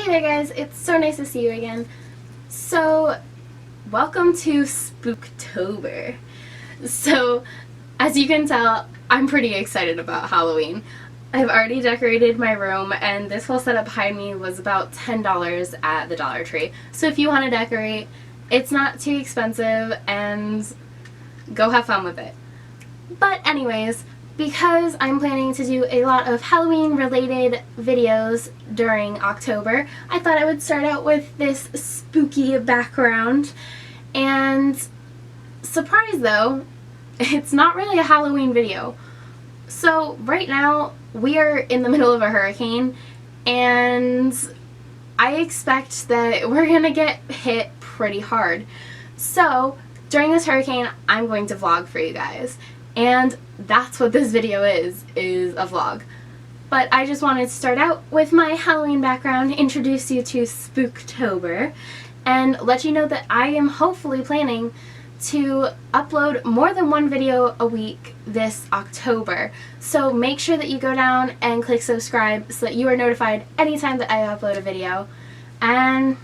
Hey there guys, it's so nice to see you again. So, welcome to Spooktober. So, as you can tell, I'm pretty excited about Halloween. I've already decorated my room, and this whole setup behind me was about $10 at the Dollar Tree. So if you want to decorate, it's not too expensive, and go have fun with it. But anyways, because I'm planning to do a lot of Halloween related videos during October, I thought I would start out with this spooky background. And surprise though, it's not really a Halloween video. So right now we are in the middle of a hurricane, and I expect that we're gonna get hit pretty hard. So during this hurricane, I'm going to vlog for you guys. And that's what this video is a vlog. But I just wanted to start out with my Halloween background, introduce you to Spooktober, and let you know that I am hopefully planning to upload more than one video a week this October. So make sure that you go down and click subscribe so that you are notified anytime that I upload a video. And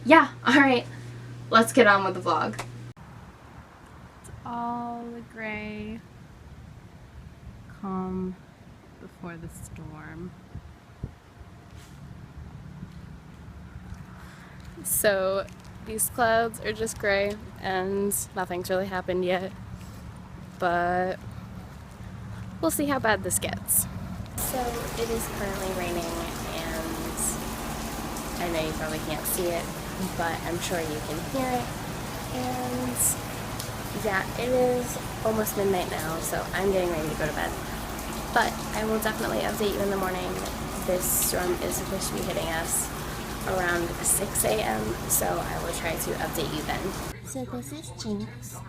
yeah, alright, let's get on with the vlog. All the gray, calm before the storm. So these clouds are just gray and nothing's really happened yet, but we'll see how bad this gets. So it is currently raining, and I know you probably can't see it, but I'm sure you can hear it. And yeah, it is almost midnight now, so I'm getting ready to go to bed. But I will definitely update you in the morning. This storm is supposed to be hitting us around 6 a.m., so I will try to update you then. So this is Jinx.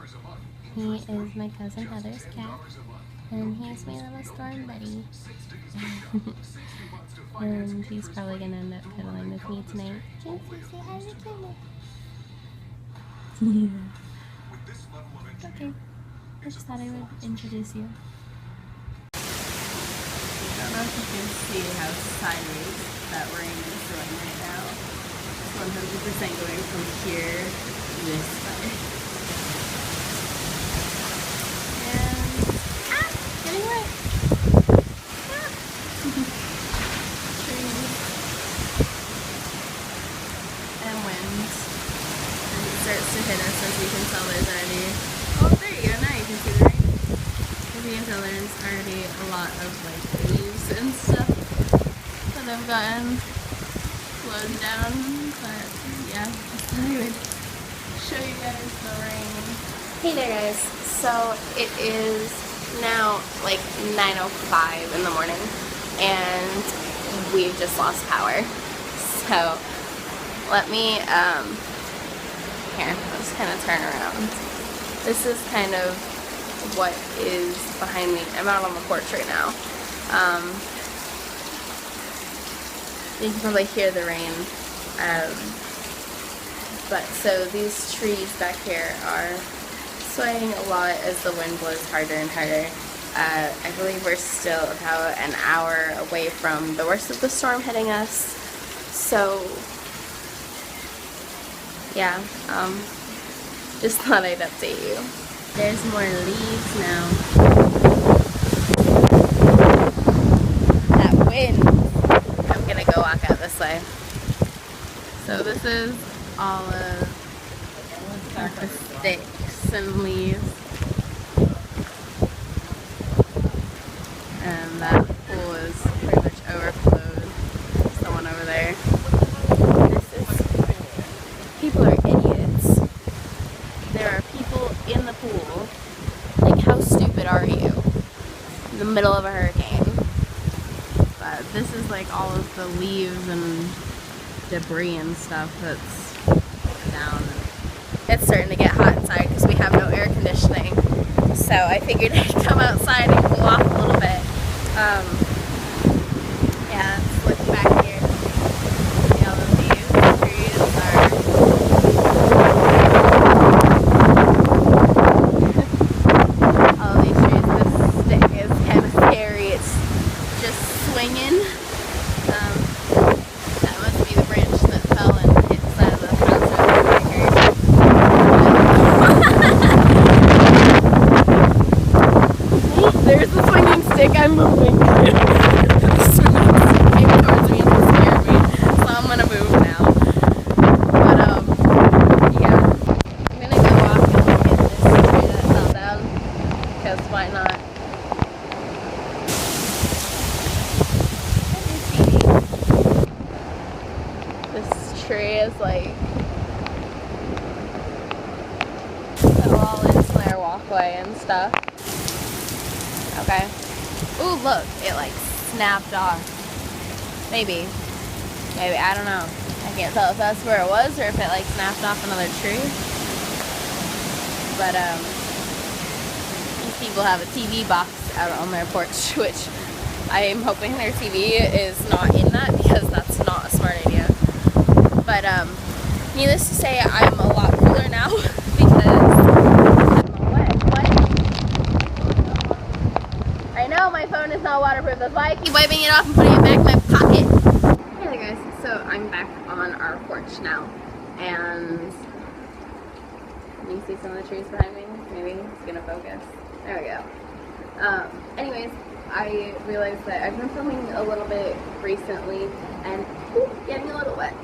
He is my cousin Heather's cat, and he's my little storm buddy. And he's probably going to end up cuddling with me tonight. Jinx, say hi to Kimmy. Yeah. Okay, I just thought I would introduce you. I don't know if you can see how sideways that rain is going right now. It's 100% going from here this way. And getting wet. Trees and wind. And it starts to hit us. As you can tell, there's already, oh there you go, now you can see the rain. As you can tell, there's already a lot of like leaves and stuff that have gotten blown down, but yeah, just thought I would show you guys the rain. Hey there guys, so it is now like 9:05 in the morning, and we've just lost power. So let me here, let's kind of turn around. This is kind of what is behind me. I'm out on the porch right now. You can probably hear the rain. But so these trees back here are swaying a lot as the wind blows harder and harder. I believe we're still about an hour away from the worst of the storm hitting us. So yeah, just thought I'd update you. There's more leaves now. That wind. I'm gonna go walk out this way. So this is all of the sticks and leaves. And that pool is pretty much overflowed. Someone over there. People are idiots. There are people in the pool. Like, how stupid are you? In the middle of a hurricane. But this is like all of the leaves and debris and stuff that's down. It's starting to get hot inside because we have no air conditioning. So I figured I'd come outside and cool off a little bit. Yeah, let's look back here. See all the leaves, the trees are... all these trees, this stick is kind of scary. It's just swinging. That must be the branch This tree is like so all into their walkway and stuff. Okay. Ooh, look, it like snapped off. Maybe, I don't know. I can't tell if that's where it was or if it like snapped off another tree. But these people have a TV box out on their porch, which I am hoping their TV is not in that because that's not a smart idea. But needless to say, I'm a lot cooler now because I'm wet. What? I know my phone is not waterproof. That's why I keep wiping it off and putting it back in my pocket. Hey there guys, so I'm back on our porch now, and can you see some of the trees behind me? Maybe it's gonna focus. There we go. Anyways, I realized that I've been filming a little bit recently and getting a little wet.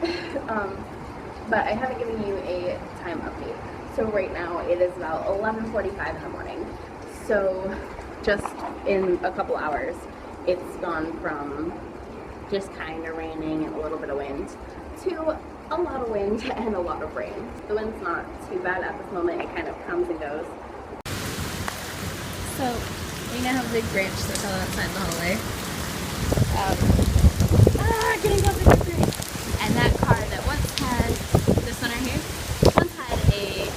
But I haven't given you a time update. So right now it is about 11:45 in the morning. So just in a couple hours, it's gone from just kind of raining and a little bit of wind to a lot of wind and a lot of rain. The wind's not too bad at this moment. It kind of comes and goes. So we now have a big branch that fell outside the hallway. Getting closer to the branch. And that car that once had, this one right here, once had a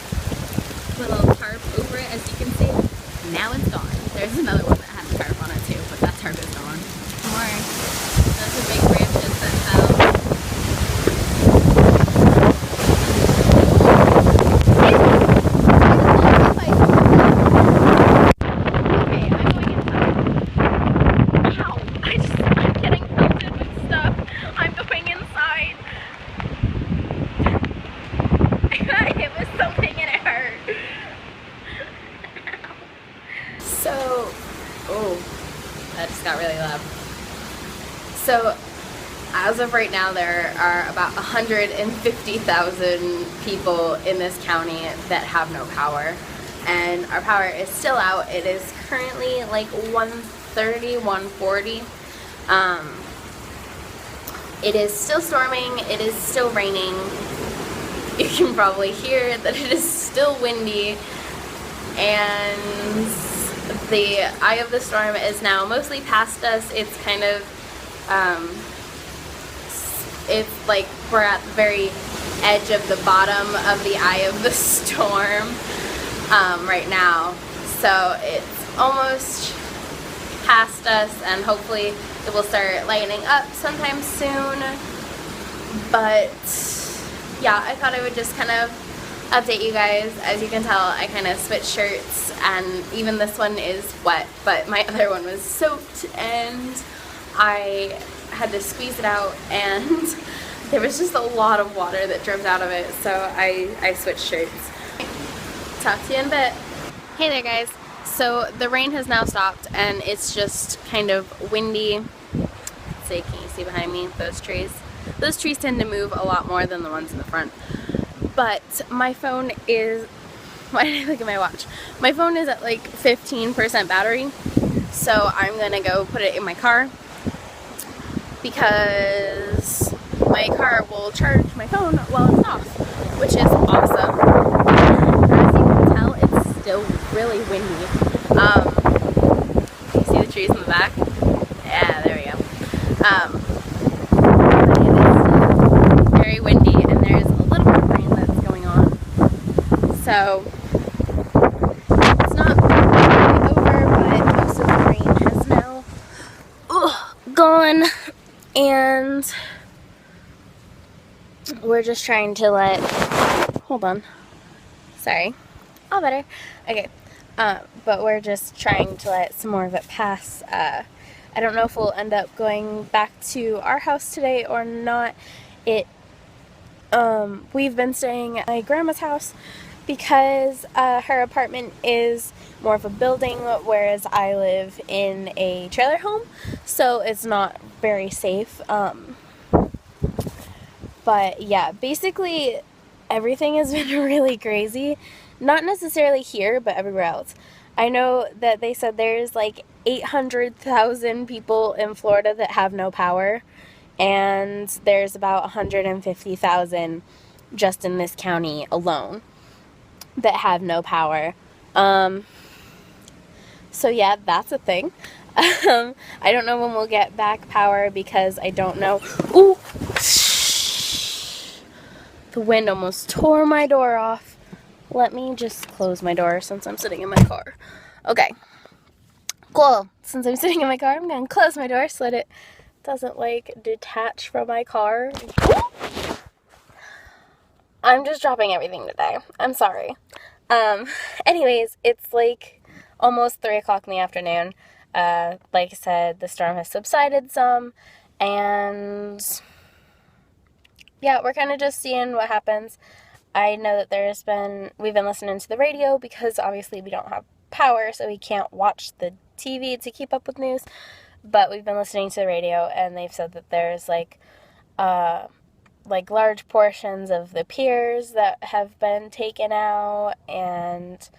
little tarp over it, as you can see. Now it's gone. There's another one that had a tarp on it too, but that tarp is gone. More. Those are big branches that fell. That just got really loud. So, as of right now, there are about 150,000 people in this county that have no power. And our power is still out. It is currently like 1:30, 1:40. It is still storming. It is still raining. You can probably hear that it is still windy. And the eye of the storm is now mostly past us. It's kind of, it's like we're at the very edge of the bottom of the eye of the storm right now. So it's almost past us, and hopefully it will start lightening up sometime soon. But yeah, I thought I would just kind of update you guys. As you can tell, I kind of switched shirts, and even this one is wet, but my other one was soaked, and I had to squeeze it out, and there was just a lot of water that dripped out of it, so I switched shirts. Talk to you in a bit. Hey there guys. So the rain has now stopped, and it's just kind of windy. Let's see, can you see behind me those trees? Those trees tend to move a lot more than the ones in the front. But my phone is, why did I look at my watch? My phone is at like 15% battery, so I'm gonna go put it in my car because my car will charge my phone while it's off, which is awesome. As you can tell, it's still really windy. You see the trees in the back? Yeah, there we go. Very windy, and there's a little bit of rain that's going on. So it's not completely over, but most of the rain has now gone, and we're just trying to let, hold on, sorry, all better, okay, but we're just trying to let some more of it pass. I don't know if we'll end up going back to our house today or not. We've been staying at my grandma's house because her apartment is more of a building, whereas I live in a trailer home, so it's not very safe. But yeah, basically everything has been really crazy. Not necessarily here, but everywhere else. I know that they said there's like 800,000 people in Florida that have no power, and there's about 150,000 just in this county alone that have no power. So yeah, that's a thing. I don't know when we'll get back power because I don't know. Ooh! The wind almost tore my door off. Let me just close my door since I'm sitting in my car. Okay. Cool. Since I'm sitting in my car, I'm going to close my door so that it doesn't, like, detach from my car. I'm just dropping everything today. I'm sorry. Anyways, it's like almost 3 o'clock in the afternoon. Like I said, the storm has subsided some, and yeah, we're kind of just seeing what happens. I know that we've been listening to the radio because obviously we don't have power, so we can't watch the TV to keep up with news, but we've been listening to the radio, and they've said that there's like large portions of the piers that have been taken out, and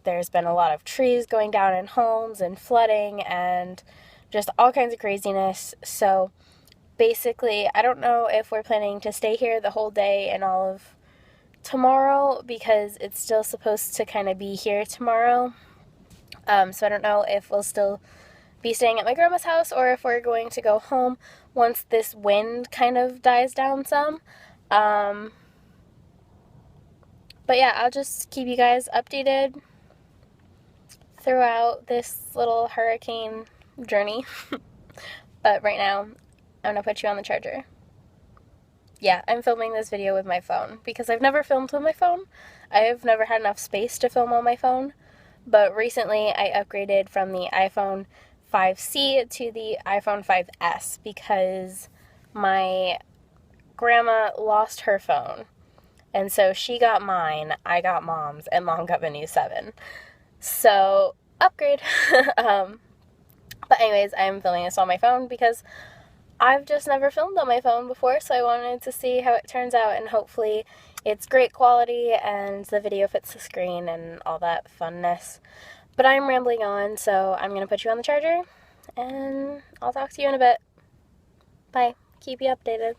there's been a lot of trees going down in homes and flooding and just all kinds of craziness. So basically, I don't know if we're planning to stay here the whole day and all of tomorrow because it's still supposed to kind of be here tomorrow. So I don't know if we'll still be staying at my grandma's house or if we're going to go home once this wind kind of dies down some. But yeah, I'll just keep you guys updated throughout this little hurricane journey. But right now, I'm gonna put you on the charger. Yeah, I'm filming this video with my phone because I've never filmed with my phone. I've never had enough space to film on my phone. But recently, I upgraded from the iPhone 5C to the iPhone 5S because my grandma lost her phone. And so she got mine, I got mom's, and mom got the new 7. So, upgrade. But anyways, I'm filming this on my phone because I've just never filmed on my phone before, so I wanted to see how it turns out, and hopefully it's great quality and the video fits the screen and all that funness. But I'm rambling on, so I'm going to put you on the charger, and I'll talk to you in a bit. Bye. Keep you updated.